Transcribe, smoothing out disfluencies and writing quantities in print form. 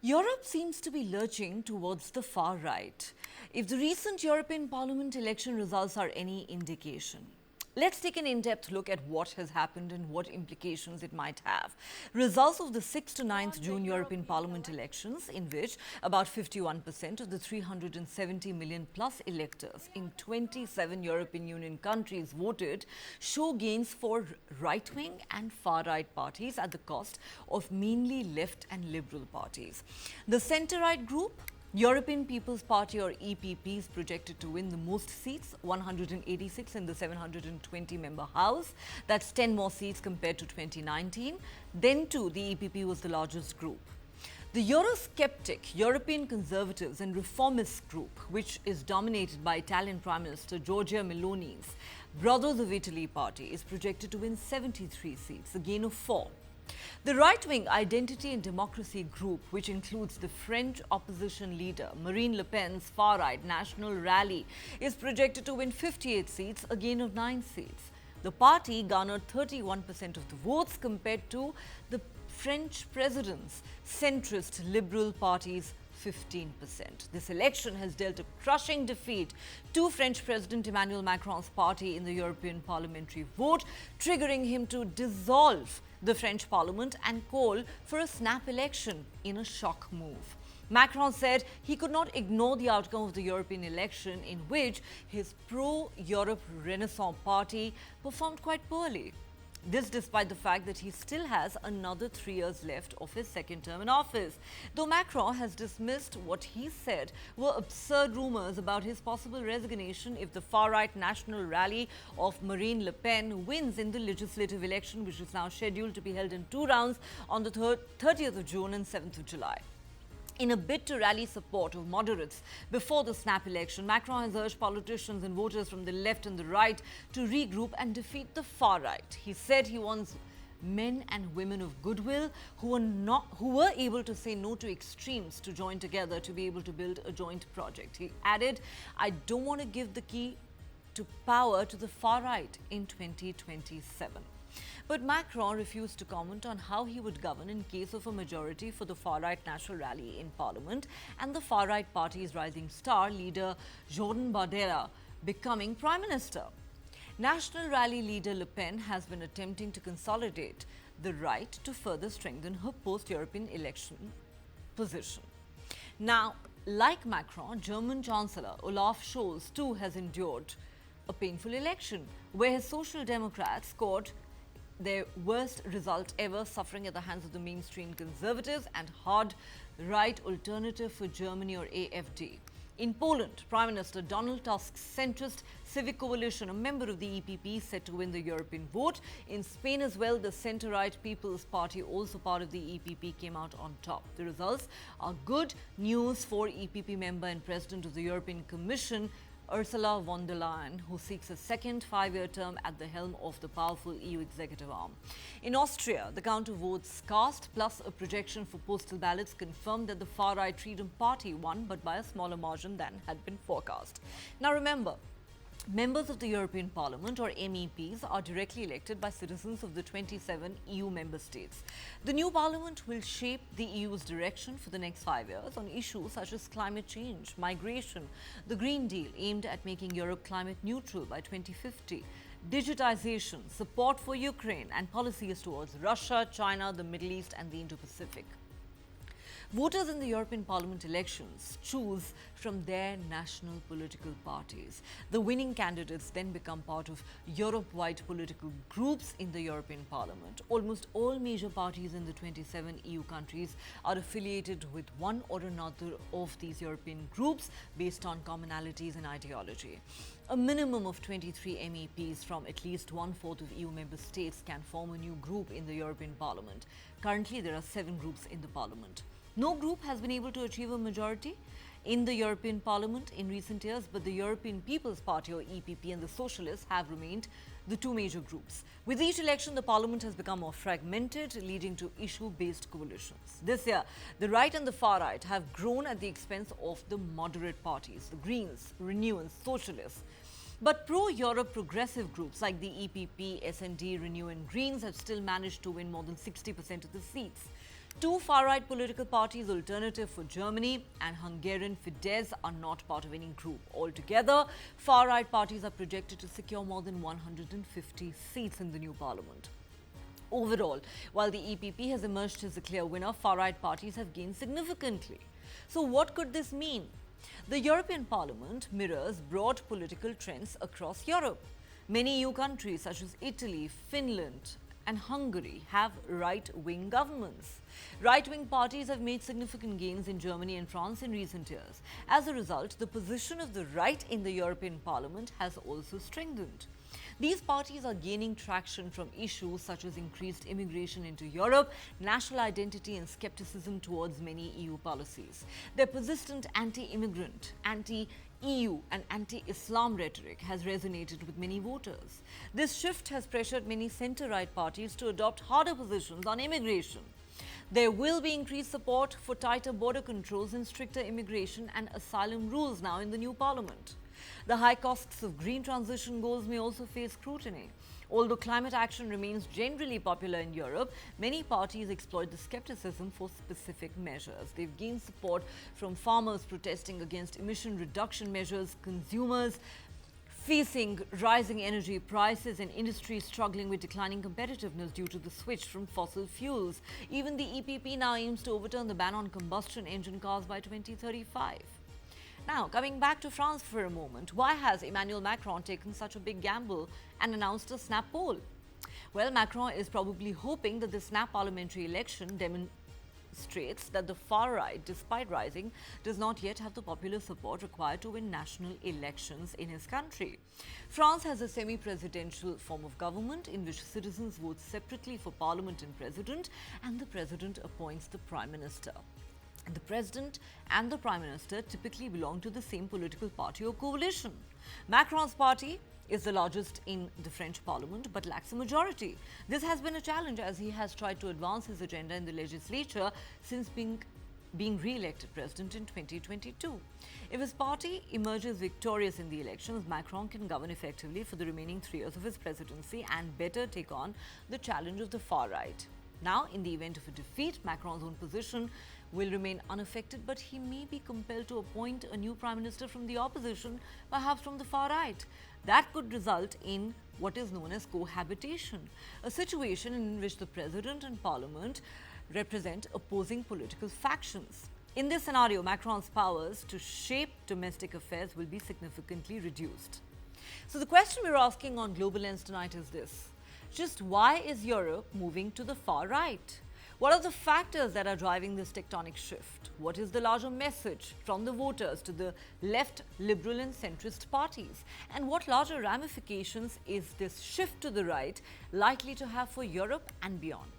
Europe seems to be lurching towards the far right, if the recent European Parliament election results are any indication. Let's take an in-depth look at what has happened and what implications it might have. Results of the 6th to 9th June European Parliament elections, in which about 51% of the 370 million plus electors in 27 European Union countries voted, show gains for right-wing and far-right parties at the cost of mainly left and liberal parties. The centre-right group, European People's Party or EPP, is projected to win the most seats, 186 in the 720-member House. That's 10 more seats compared to 2019. Then too, the EPP was the largest group. The Eurosceptic European Conservatives and Reformists group, which is dominated by Italian Prime Minister Giorgia Meloni's Brothers of Italy party, is projected to win 73 seats, a gain of 4. The right-wing Identity and Democracy group, which includes the French opposition leader Marine Le Pen's far-right National Rally, is projected to win 58 seats, a gain of 9 seats. The party garnered 31% of the votes compared to the French president's centrist Liberal Party's 15%. This election has dealt a crushing defeat to French President Emmanuel Macron's party in the European parliamentary vote, triggering him to dissolve the French parliament and call for a snap election in a shock move. Macron said he could not ignore the outcome of the European election, in which his pro-Europe Renaissance party performed quite poorly. This despite the fact that he still has another 3 years left of his second term in office. Though Macron has dismissed what he said were absurd rumors about his possible resignation if the far-right National Rally of Marine Le Pen wins in the legislative election, which is now scheduled to be held in 2 rounds on the 30th of June and 7th of July. In a bid to rally support of moderates before the snap election, Macron has urged politicians and voters from the left and the right to regroup and defeat the far right. He said he wants men and women of goodwill who were able to say no to extremes to join together to be able to build a joint project. He added, "I don't want to give the key to power to the far right in 2027. But Macron refused to comment on how he would govern in case of a majority for the far-right National Rally in Parliament and the far-right party's rising star leader Jordan Bardella becoming Prime Minister. National Rally leader Le Pen has been attempting to consolidate the right to further strengthen her post-European election position. Now, like Macron, German Chancellor Olaf Scholz too has endured a painful election where his Social Democrats scored their worst result ever, suffering at the hands of the mainstream Conservatives and hard right Alternative for Germany or AfD. In Poland, Prime Minister Donald Tusk's centrist Civic Coalition, a member of the EPP, is set to win the European vote. In Spain as well, the centre-right People's Party, also part of the EPP, came out on top. The results are good news for EPP member and President of the European Commission, Ursula von der Leyen, who seeks a second 5-year term at the helm of the powerful EU executive arm. In Austria, the count of votes cast plus a projection for postal ballots confirmed that the far-right Freedom Party won, but by a smaller margin than had been forecast. Now remember, members of the European Parliament, or MEPs, are directly elected by citizens of the 27 EU member states. The new parliament will shape the EU's direction for the next 5 years on issues such as climate change, migration, the Green Deal aimed at making Europe climate neutral by 2050, digitization, support for Ukraine, and policies towards Russia, China, the Middle East, and the Indo-Pacific. Voters in the European Parliament elections choose from their national political parties. The winning candidates then become part of Europe-wide political groups in the European Parliament. Almost all major parties in the 27 EU countries are affiliated with one or another of these European groups based on commonalities and ideology. A minimum of 23 MEPs from at least 1/4 of EU member states can form a new group in the European Parliament. Currently, there are 7 groups in the Parliament. No group has been able to achieve a majority in the European Parliament in recent years, but the European People's Party, or EPP, and the Socialists have remained the 2 major groups. With each election, the Parliament has become more fragmented, leading to issue-based coalitions. This year, the right and the far right have grown at the expense of the moderate parties, the Greens, Renew, and Socialists. But pro-Europe progressive groups like the EPP, SND, Renew, and Greens have still managed to win more than 60% of the seats. Two far-right political parties, Alternative for Germany and Hungarian Fidesz, are not part of any group. Altogether, far-right parties are projected to secure more than 150 seats in the new parliament. Overall, while the EPP has emerged as a clear winner, far-right parties have gained significantly. So what could this mean? The European Parliament mirrors broad political trends across Europe. Many EU countries such as Italy, Finland and Hungary have right-wing governments. Right-wing parties have made significant gains in Germany and France in recent years. As a result, the position of the right in the European Parliament has also strengthened. These parties are gaining traction from issues such as increased immigration into Europe, national identity and skepticism towards many EU policies. Their persistent anti-immigrant, anti-EU and anti-Islam rhetoric has resonated with many voters. This shift has pressured many centre-right parties to adopt harder positions on immigration. There will be increased support for tighter border controls and stricter immigration and asylum rules now in the new parliament. The high costs of green transition goals may also face scrutiny. Although climate action remains generally popular in Europe, many parties exploit the skepticism for specific measures. They've gained support from farmers protesting against emission reduction measures, consumers facing rising energy prices and industries struggling with declining competitiveness due to the switch from fossil fuels. Even the EPP now aims to overturn the ban on combustion engine cars by 2035. Now, coming back to France for a moment, why has Emmanuel Macron taken such a big gamble and announced a snap poll? Well, Macron is probably hoping that the snap parliamentary election demonstrates that the far right, despite rising, does not yet have the popular support required to win national elections in his country. France has a semi-presidential form of government in which citizens vote separately for parliament and president, and the president appoints the prime minister. The president and the prime minister typically belong to the same political party or coalition. Macron's party is the largest in the French parliament but lacks a majority. This has been a challenge as he has tried to advance his agenda in the legislature since being re-elected president in 2022. If his party emerges victorious in the elections, Macron can govern effectively for the remaining 3 years of his presidency and better take on the challenge of the far right. Now, in the event of a defeat, Macron's own position will remain unaffected, but he may be compelled to appoint a new prime minister from the opposition, perhaps from the far right. That could result in what is known as cohabitation, a situation in which the president and parliament represent opposing political factions. In this scenario, Macron's powers to shape domestic affairs will be significantly reduced. So the question we're asking on Global Lens tonight is this: just why is Europe moving to the far right? What are the factors that are driving this tectonic shift? What is the larger message from the voters to the left, liberal and centrist parties? And what larger ramifications is this shift to the right likely to have for Europe and beyond?